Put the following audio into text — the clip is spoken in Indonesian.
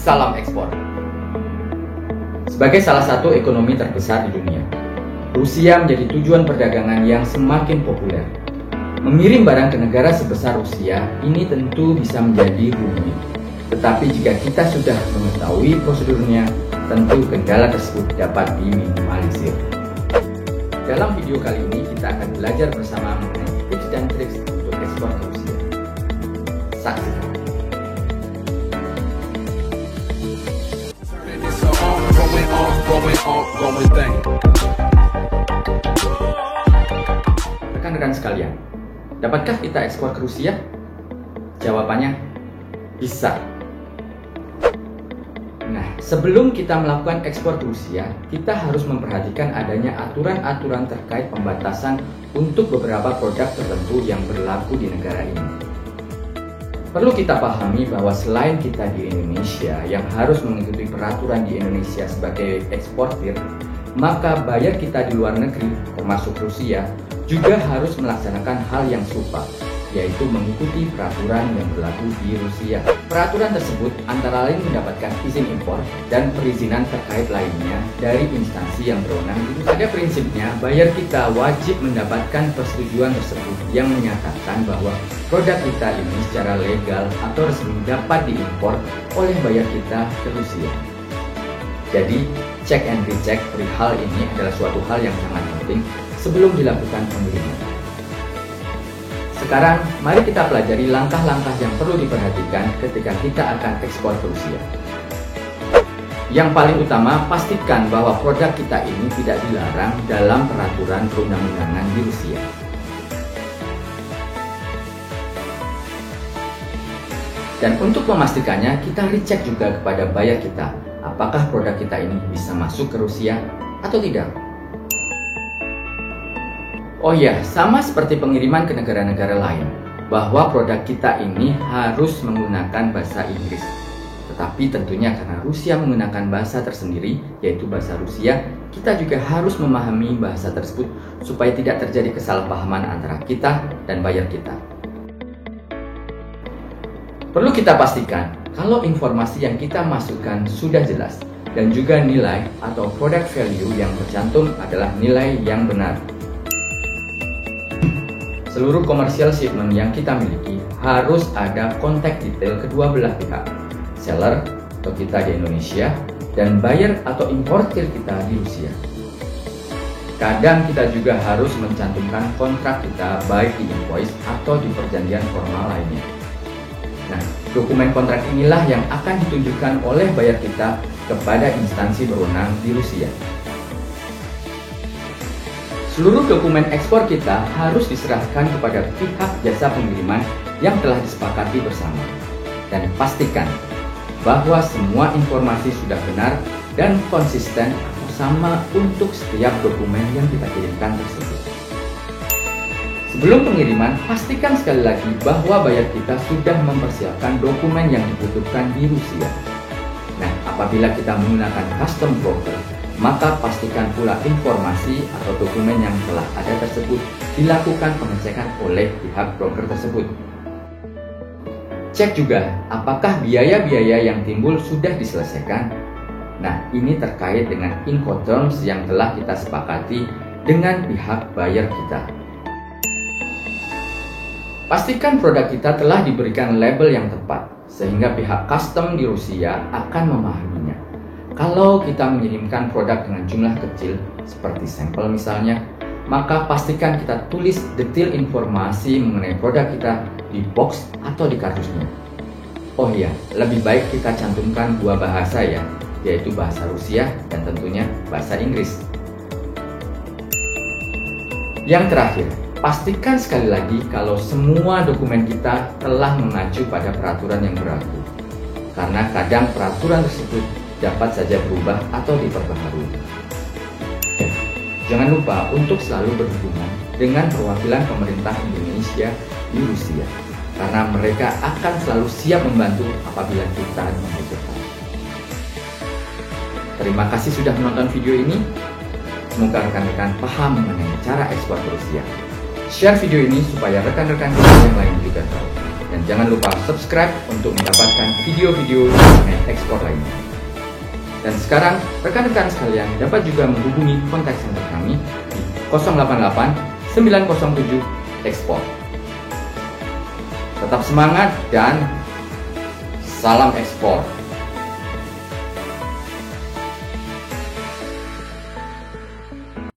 Salam ekspor. Sebagai salah satu ekonomi terbesar di dunia, Rusia menjadi tujuan perdagangan yang semakin populer. Mengirim barang ke negara sebesar Rusia ini tentu bisa menjadi rumit. Tetapi jika kita sudah mengetahui prosedurnya, tentu kendala tersebut dapat diminimalisir. Dalam video kali ini kita akan belajar bersama mengenai tips dan trik untuk ekspor ke Rusia. Saksikan. Rekan-rekan sekalian, dapatkah kita ekspor ke Rusia? Jawabannya, bisa. Nah, sebelum kita melakukan ekspor ke Rusia, kita harus memperhatikan adanya aturan-aturan terkait pembatasan untuk beberapa produk tertentu yang berlaku di negara ini. Perlu kita pahami bahwa selain kita di Indonesia yang harus mengikuti peraturan di Indonesia sebagai eksportir, maka buyer kita di luar negeri, termasuk Rusia, juga harus melaksanakan hal yang serupa, yaitu mengikuti peraturan yang berlaku di Rusia. Peraturan tersebut antara lain mendapatkan izin impor dan perizinan terkait lainnya dari instansi yang berwenang. Pada prinsipnya, buyer kita wajib mendapatkan persetujuan tersebut yang menyatakan bahwa produk kita ini secara legal atau resmi dapat diimpor oleh buyer kita ke Rusia. Jadi, cek and recheck perihal ini adalah suatu hal yang sangat penting sebelum dilakukan pengiriman. Sekarang, mari kita pelajari langkah-langkah yang perlu diperhatikan ketika kita akan ekspor ke Rusia. Yang paling utama, pastikan bahwa produk kita ini tidak dilarang dalam peraturan perundang-undangan di Rusia. Dan untuk memastikannya, kita recheck juga kepada buyer kita, apakah produk kita ini bisa masuk ke Rusia atau tidak. Oh ya, sama seperti pengiriman ke negara-negara lain, bahwa produk kita ini harus menggunakan bahasa Inggris. Tetapi tentunya karena Rusia menggunakan bahasa tersendiri, yaitu bahasa Rusia, kita juga harus memahami bahasa tersebut supaya tidak terjadi kesalahpahaman antara kita dan buyer kita. Perlu kita pastikan kalau informasi yang kita masukkan sudah jelas dan juga nilai atau product value yang tercantum adalah nilai yang benar. Seluruh komersial shipment yang kita miliki harus ada kontak detail kedua belah pihak, seller atau kita di Indonesia dan buyer atau importer kita di Rusia. Kadang kita juga harus mencantumkan kontrak kita baik di invoice atau di perjanjian formal lainnya. Nah, dokumen kontrak inilah yang akan ditunjukkan oleh buyer kita kepada instansi berwenang di Rusia. Seluruh dokumen ekspor kita harus diserahkan kepada pihak jasa pengiriman yang telah disepakati bersama. Dan pastikan bahwa semua informasi sudah benar dan konsisten atau sama untuk setiap dokumen yang kita kirimkan tersebut. Sebelum pengiriman, pastikan sekali lagi bahwa buyer kita sudah mempersiapkan dokumen yang dibutuhkan di Rusia. Nah, apabila kita menggunakan custom broker, maka pastikan pula informasi atau dokumen yang telah ada tersebut dilakukan pengecekan oleh pihak broker tersebut. Cek juga apakah biaya-biaya yang timbul sudah diselesaikan. Nah, ini terkait dengan Incoterms yang telah kita sepakati dengan pihak buyer kita. Pastikan produk kita telah diberikan label yang tepat, sehingga pihak custom di Rusia akan memahaminya. Kalau kita mengirimkan produk dengan jumlah kecil, seperti sampel misalnya, maka pastikan kita tulis detail informasi mengenai produk kita di box atau di kardusnya. Oh iya, lebih baik kita cantumkan dua bahasa ya, yaitu bahasa Rusia dan tentunya bahasa Inggris. Yang terakhir, pastikan sekali lagi kalau semua dokumen kita telah mengacu pada peraturan yang berlaku. Karena kadang peraturan tersebut dapat saja berubah atau diperbaharui. Jangan lupa untuk selalu berhubungan dengan perwakilan pemerintah Indonesia di Rusia, karena mereka akan selalu siap membantu apabila kita membutuhkan. Terima kasih sudah menonton video ini. Semoga rekan-rekan paham mengenai cara ekspor ke Rusia. Share video ini supaya rekan-rekan kita yang lain juga tahu. Dan jangan lupa subscribe untuk mendapatkan video-video mengenai ekspor lainnya. Dan sekarang, rekan-rekan sekalian dapat juga menghubungi kontak center kami di 088 907 Ekspor. Tetap semangat dan salam ekspor.